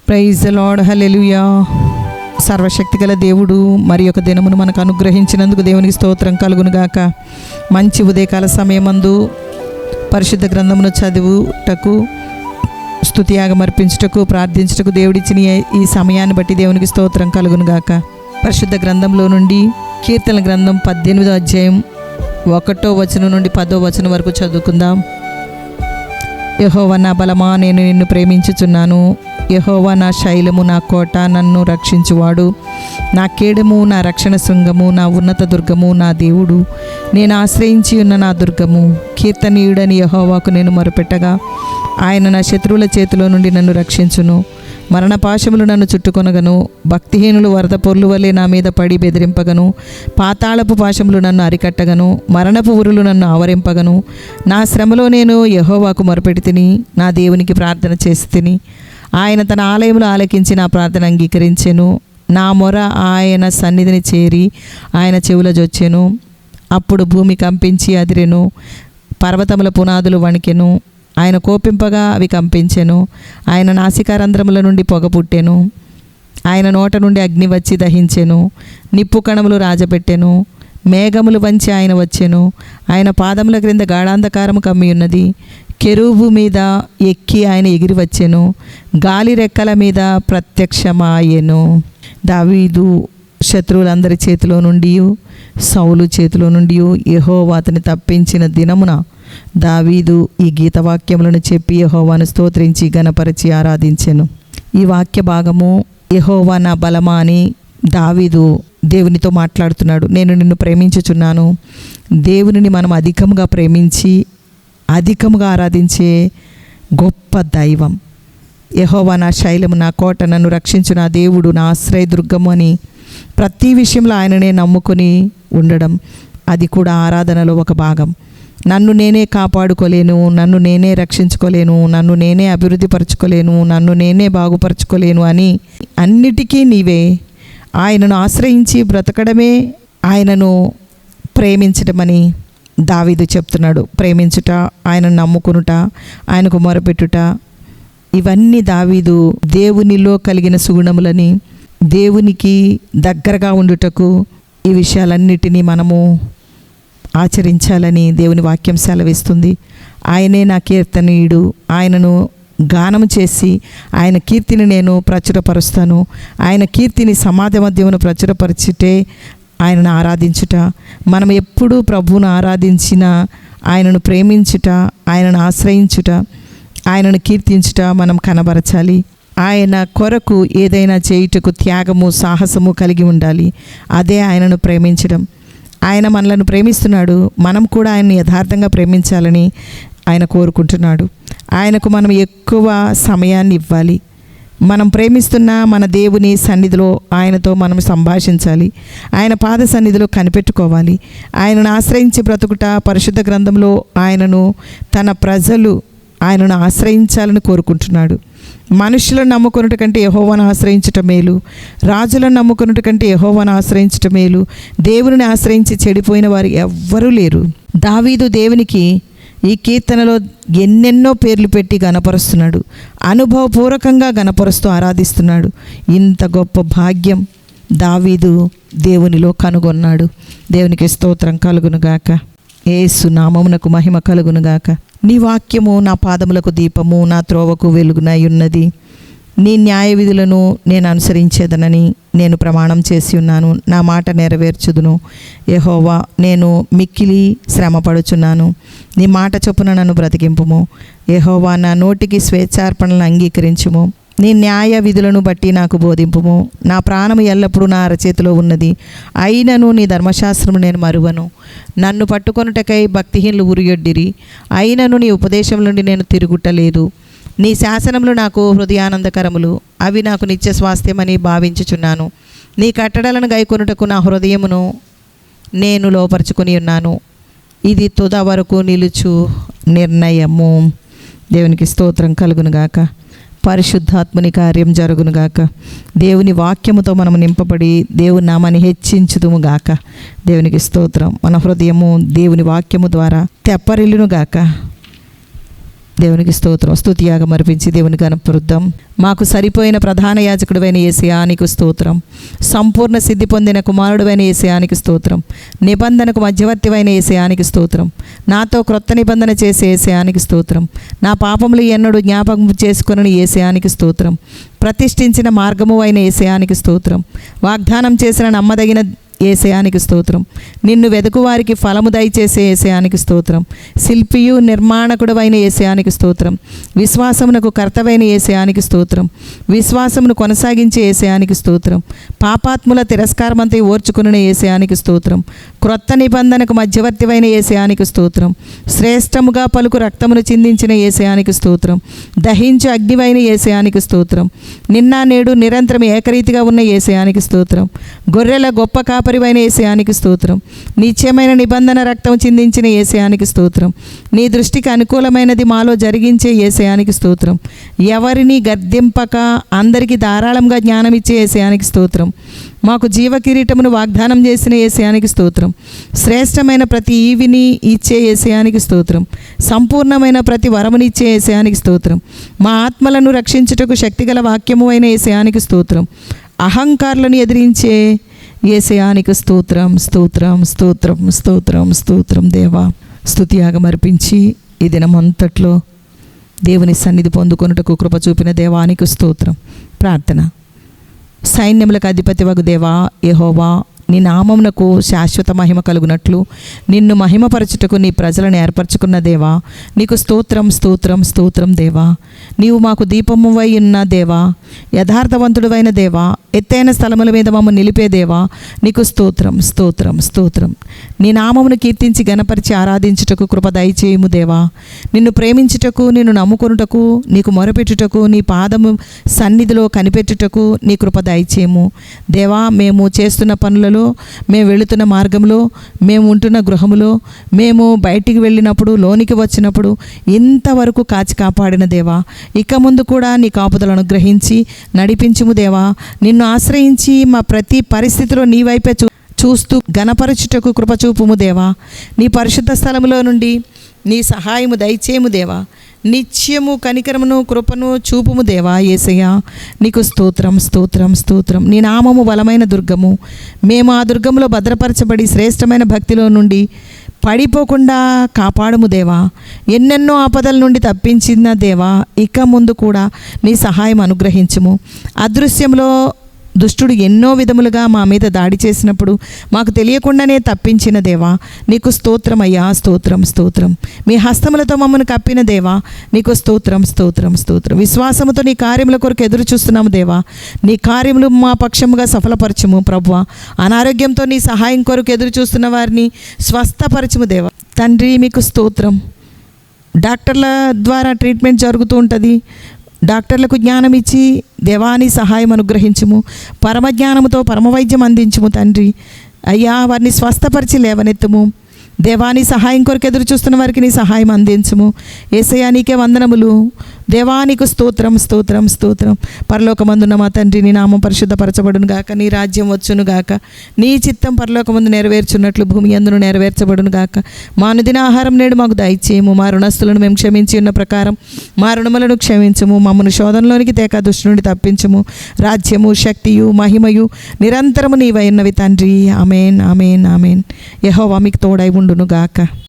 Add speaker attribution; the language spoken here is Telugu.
Speaker 1: ప్రైజ్ ది లార్డ్, హల్లెలూయా. సర్వశక్తిగల దేవుడు మరి ఒక దినమును మనకు అనుగ్రహించినందుకు దేవునికి స్తోత్రం కలుగునుగాక. మంచి ఉదయకాల సమయమందు పరిశుద్ధ గ్రంథమును చదువుటకు, స్తుతియాగం అర్పించుటకు, ప్రార్థించుటకు దేవుడిచ్చిన ఈ సమయాన్ని బట్టి దేవునికి స్తోత్రం కలుగునుగాక. పరిశుద్ధ గ్రంథంలో నుండి కీర్తన గ్రంథం 18వ అధ్యాయం 1వ వచనం నుండి 10వ వచనం వరకు చదువుకుందాం. యెహోవా నా బలమా, నేను నిన్ను ప్రేమించుచున్నాను. యెహోవా నా శైలము, నా కోట, నన్ను రక్షించువాడు, నా కేడము, నా రక్షణ శృంగము, నా ఉన్నత దుర్గము, నా దేవుడు, నేను ఆశ్రయించి ఉన్న నా దుర్గము. కీర్తనీయుడని యెహోవాకు నేను మొరపెట్టగా ఆయన నా శత్రువుల చేతిలో నుండి నన్ను రక్షించును. మరణపాశములు నన్ను చుట్టుకొనగను, భక్తిహీనులు వరద పొర్లు వలె నా మీద పడి బెదిరింపగను, పాతాళపు పాశములు నన్ను అరికట్టగను, మరణపు ఉరులు నన్ను ఆవరింపగను. నా శ్రమలో నేను యెహోవాకు మొరపెడితిని, నా దేవునికి ప్రార్థన చేసి తిని. ఆయన తన ఆలయంలో ఆలకించి నా ప్రార్థన అంగీకరించెను. నా మొర ఆయన సన్నిధిని చేరి ఆయన చెవుల జొచ్చెను. అప్పుడు భూమి కంపించి అదిరెను, పర్వతముల పునాదులు వణికెను. ఆయన కోపింపగా అవి కంపించెను. ఆయన నాసికారంధ్రముల నుండి పొగ పుట్టెను. ఆయన నోట నుండి అగ్ని వచ్చి దహించెను. నిప్పు కణములు రాజపెట్టెను. మేఘములు వంచి ఆయన వచ్చెను. ఆయన పాదముల క్రింద గాఢాంధకారము కమ్మి ఉన్నది. కెరూబు మీద ఎక్కి ఆయన ఎగిరి వచ్చెను. గాలి రెక్కల మీద ప్రత్యక్షమాయెను. దావీదు శత్రువులందరి చేతిలో నుండి, సౌలు చేతిలో నుండి యెహోవా అతని తప్పించిన దినమున దావీదు ఈ గీతవాక్యములను చెప్పి యెహోవాను స్తోత్రించి గణపరిచి ఆరాధించెను. ఈ వాక్య భాగము యెహోవా నా బలమా అని దావీదు దేవునితో మాట్లాడుతున్నాడు. నేను నిన్ను ప్రేమించుచున్నాను. దేవునిని మనం అధికముగా ప్రేమించి అధికముగా ఆరాధించే గొప్ప దైవం. యెహోవా నా శైలము, నా కోట, నన్ను రక్షించు నా దేవుడు, నా ఆశ్రయదుర్గము అని ప్రతి విషయంలో ఆయననే నమ్ముకొని ఉండడం, అది కూడా ఆరాధనలో ఒక భాగం. నన్ను నేనే కాపాడుకోలేను, నన్ను నేనే రక్షించుకోలేను, నన్ను నేనే అభివృద్ధి పరచుకోలేను, నన్ను నేనే బాగుపరచుకోలేను అని అన్నిటికీ నీవే. ఆయనను ఆశ్రయించి బ్రతకడమే ఆయనను ప్రేమించటమని దావీదు చెప్తున్నాడు. ప్రేమించుట, ఆయనను నమ్ముకునుట, ఆయనకు మొరపెట్టుట, ఇవన్నీ దావీదు దేవునిలో కలిగిన సుగుణములని, దేవునికి దగ్గరగా ఉండుటకు ఈ విషయాలన్నిటినీ మనము ఆచరించాలని దేవుని వాక్యం సెలవిస్తుంది. ఆయనే నా కీర్తనీయుడు, ఆయనను గానం చేసి ఆయన కీర్తిని నేను ప్రచురపరుస్తాను. ఆయన కీర్తిని సమాజ మధ్యమును ప్రచురపరచుటే ఆయనను ఆరాధించుట. మనం ఎప్పుడూ ప్రభువును ఆరాధించిన, ఆయనను ప్రేమించుట, ఆయనను ఆశ్రయించుట, ఆయనను కీర్తించుట మనం కనబరచాలి. ఆయన కొరకు ఏదైనా చేయుటకు త్యాగము, సాహసము కలిగి ఉండాలి. అదే ఆయనను ప్రేమించడం. ఆయన మనలను ప్రేమిస్తున్నాడు, మనం కూడా ఆయన్ని యథార్థంగా ప్రేమించాలని ఆయన కోరుకుంటున్నాడు. ఆయనకు మనం ఎక్కువ సమయాన్ని ఇవ్వాలి. మనం ప్రేమిస్తున్న మన దేవుని సన్నిధిలో ఆయనతో మనం సంభాషించాలి. ఆయన పాద సన్నిధిలో కనిపెట్టుకోవాలి. ఆయనను ఆశ్రయించి బ్రతుకుట, పరిశుద్ధ గ్రంథంలో ఆయనను తన ప్రజలు ఆయనను ఆశ్రయించాలని కోరుకుంటున్నాడు. మనుషులను నమ్ముకున్నట కంటే యెహోవాను ఆశ్రయించటం మేలు. రాజులను నమ్ముకున్నట కంటే యెహోవాను ఆశ్రయించటం మేలు. దేవుని ఆశ్రయించి చెడిపోయిన వారు ఎవ్వరూ లేరు. దావీదు దేవునికి ఈ కీర్తనలో ఎన్నెన్నో పేర్లు పెట్టి గణపరుస్తున్నాడు. అనుభవపూర్వకంగా గణపరుస్తూ ఆరాధిస్తున్నాడు. ఇంత గొప్ప భాగ్యం దావీదు దేవునిలో కనుగొన్నాడు. దేవునికి స్తోత్రం కలుగునుగాక. యేసు నామమునకు మహిమ కలుగునుగాక. నీ వాక్యము నా పాదములకు దీపము, నా త్రోవకు వెలుగునై ఉన్నది. నీ న్యాయ విధులను నేను అనుసరించేదనని నేను ప్రమాణం చేసి ఉన్నాను. నా మాట నెరవేర్చుదును. యెహోవా, నేను మిక్కిలి శ్రమపడుచున్నాను. నీ మాట చొప్పున నన్ను బ్రతికింపుము. యెహోవా, నా నోటికి స్వేచ్ఛార్పణలను అంగీకరించుము. నీ న్యాయ విధులను బట్టి నాకు బోధింపుము. నా ప్రాణము ఎల్లప్పుడూ నా అరచేతిలో ఉన్నది. అయినను నీ ధర్మశాస్త్రము నేను మరువను. నన్ను పట్టుకొనుటకై భక్తిహీనులు ఉరియొడ్డిరి. అయినను నీ ఉపదేశం నుండి నేను తిరుగుటలేదు. నీ శాసనములు నాకు హృదయానందకరములు, అవి నాకు నిత్య స్వాస్థ్యమని భావించుచున్నాను. నీ కట్టడలను గైకొనుటకు నా హృదయమును నేను లోపరుచుకొని ఉన్నాను. ఇది తుద వరకు నిలుచు నిర్ణయము. దేవునికి స్తోత్రం కలుగునుగాక. పరిశుద్ధాత్మని కార్యం జరుగునుగాక. దేవుని వాక్యముతో మనము నింపబడి దేవుని నామాన్ని హెచ్చించుదుముగాక. దేవునికి స్తోత్రం. మన హృదయము దేవుని వాక్యము ద్వారా తెప్పరిల్లునుగాక. దేవునికి స్తోత్రం. స్తుతియాగం అర్పించి దేవుని కనపరుద్దాం. మాకు సరిపోయిన ప్రధాన యాజకుడివైన యేసయ్యా నీకు స్తోత్రం. సంపూర్ణ సిద్ధి పొందిన కుమారుడివైన యేసయ్యా నీకు స్తోత్రం. నిబంధనకు మధ్యవర్తివైన యేసయ్యా నీకు స్తోత్రం. నాతో క్రొత్త నిబంధన చేసే యేసయ్యా నీకు స్తోత్రం. నా పాపములు ఎన్నడూ జ్ఞాపకం చేసుకొనని యేసయ్యా నీకు స్తోత్రం. ప్రతిష్ఠించిన మార్గము అయిన యేసయ్యా నీకు స్తోత్రం. వాగ్దానం చేసిన నమ్మదగిన యేసయానికి స్తోత్రం. నిన్ను వెదుకువారికి ఫలము దయచేసే యేసయానికి స్తోత్రం. శిల్పియు నిర్మాణకుడు అయిన యేసయానికి స్తోత్రం. విశ్వాసమునకు కర్తవైన యేసయానికి స్తోత్రం. విశ్వాసమును కొనసాగించే యేసయానికి స్తోత్రం. పాపాత్ముల తిరస్కారమంతా ఓర్చుకున్న యేసయానికి స్తోత్రం. క్రొత్త నిబంధనకు మధ్యవర్తివైన యేసయానికి స్తోత్రం. శ్రేష్టముగా పలుకు రక్తమును చిందించిన యేసయానికి స్తోత్రం. దహించు అగ్నివైన యేసయానికి స్తోత్రం. నిన్న నేడు నిరంతరం ఏకరీతిగా ఉన్న యేసయానికి స్తోత్రం. గొర్రెల గొప్ప కాపరివైన యేసయానికి స్తోత్రం. నిత్యమైన నిబంధన రక్తం చిందించిన యేసయానికి స్తోత్రం. నీ దృష్టికి అనుకూలమైనది మాలో జరిగించే యేసయానికి స్తోత్రం. ఎవరిని గర్దింపక అందరికీ ధారాళంగా జ్ఞానమిచ్చే యేసయానికి స్తోత్రం. మాకు జీవ కిరీటమును వాగ్దానం చేసిన యేసయానికి స్తోత్రం. శ్రేష్టమైన ప్రతి ఈవిని ఇచ్చే యేసయానికి స్తోత్రం. సంపూర్ణమైన ప్రతి వరమునిచ్చే యేసయానికి స్తోత్రం. మా ఆత్మలను రక్షించుటకు శక్తిగల వాక్యము అయిన యేసయానికి స్తోత్రం. అహంకారులను ఎదిరించే యేసయానికి స్తోత్రం. స్తోత్రం స్తోత్రం స్తోత్రం స్తోత్రం. దేవా స్తుతియాగం అర్పించి ఈ దినమంతట్లో దేవుని సన్నిధి పొందుకొనుటకు కృప చూపిన దేవానికి స్తోత్రం. ప్రార్థన. సైన్యములకు అధిపతివగు దేవా యెహోవా, నీ నామమునకు శాశ్వత మహిమ కలుగునట్లు నిన్ను మహిమపరచుటకు నీ ప్రజలను ఏర్పరచుకున్న దేవా నీకు స్తోత్రం స్తోత్రం స్తోత్రం. దేవా నీవు మాకు దీపమువై ఉన్న దేవా, యథార్థవంతుడువైన దేవా, ఎత్తైన స్థలముల మీద మమ్మల్ని నిలిపే దేవా నీకు స్తోత్రం స్తోత్రం స్తోత్రం. నీ నామమును కీర్తించి గణపరిచి ఆరాధించుటకు కృప దయచేయము దేవా. నిన్ను ప్రేమించుటకు, నిన్ను నమ్ముకొనుటకు, నీకు మొరపెట్టుటకు, నీ పాదము సన్నిధిలో కనిపెట్టుటకు నీ కృప దయచేయము దేవా. మేము చేస్తున్న పనులలో, మేము వెళుతున్న మార్గంలో, మేము ఉంటున్న గృహములో, మేము బయటికి వెళ్ళినప్పుడు, లోనికి వచ్చినప్పుడు ఇంతవరకు కాచి కాపాడిన దేవా, ఇక ముందు కూడా నీ కాపుదలను అనుగ్రహించి నడిపించుము దేవా. నిన్ను ఆశ్రయించి మా ప్రతి పరిస్థితిలో నీ వైపే చూస్తూ గణపరచుటకు కృపచూపుము దేవా. నీ పరిశుద్ధ స్థలములో నుండి నీ సహాయము దయచేయము దేవా. నిత్యము కనికరమును కృపను చూపుము దేవా. యేసయ్యా నీకు స్తోత్రం స్తోత్రం స్తోత్రం. నీ నామము బలమైన దుర్గము. మేము ఆ దుర్గములో భద్రపరచబడి శ్రేష్టమైన భక్తిలో నుండి పడిపోకుండా కాపాడుము దేవా. ఎన్నెన్నో ఆపదల నుండి తప్పించిన దేవా, ఇక ముందు కూడా నీ సహాయం అనుగ్రహించుము. అదృశ్యంలో దుష్టుడు ఎన్నో విధములుగా మా మీద దాడి చేసినప్పుడు మాకు తెలియకుండానే తప్పించిన దేవా నీకు స్తోత్రమయ్యా. స్తోత్రం స్తోత్రం. మీ హస్తములతో మమ్మల్ని కప్పిన దేవా నీకు స్తోత్రం స్తోత్రం స్తోత్రం. విశ్వాసముతో నీ కార్యముల కొరకు ఎదురు చూస్తున్నాము దేవా. నీ కార్యములు మా పక్షముగా సఫలపరచుము ప్రభువా. అనారోగ్యంతో నీ సహాయం కొరకు ఎదురు చూస్తున్న వారిని స్వస్థపరచుము దేవా. తండ్రి మీకు స్తోత్రం. డాక్టర్ల ద్వారా ట్రీట్మెంట్ జరుగుతూ ఉంటుంది. డాక్టర్లకు జ్ఞానం ఇచ్చి దేవాని సహాయం అనుగ్రహించుము. పరమజ్ఞానముతో పరమవైద్యం అందించుము తండ్రి. అయ్యా వారిని స్వస్థపరిచి లేవనెత్తుము. దేవాని సహాయం కొరకు ఎదురు చూస్తున్న వారికి నీ సహాయం అందించుము. యేసయ్యా నీకే వందనములు దేవా. నీకు స్తోత్రం స్తోత్రం స్తోత్రం. పరలోకమందున్న మా తండ్రి, నీ నామం పరిశుద్ధపరచబడును గాక, నీ రాజ్యం వచ్చును గాక, నీ చిత్తం పరలోకమందు నెరవేర్చున్నట్లు భూమి యందును నెరవేర్చబడును గాక. మా అనుదిన ఆహారం నేడు మాకు దయచేయము. మా రుణస్తులను మేము క్షమించి ఉన్న ప్రకారం మా రుణములను క్షమించము. మమ్మను శోధనలోనికి తేక దుష్టు నుండి తప్పించము. రాజ్యము, శక్తియు, మహిమయు నిరంతరము నీవై ఉన్నవి తండ్రి. ఆమేన్ ఆమేన్ ఆమేన్. యెహోవా మీకు తోడై ఉండును గాక.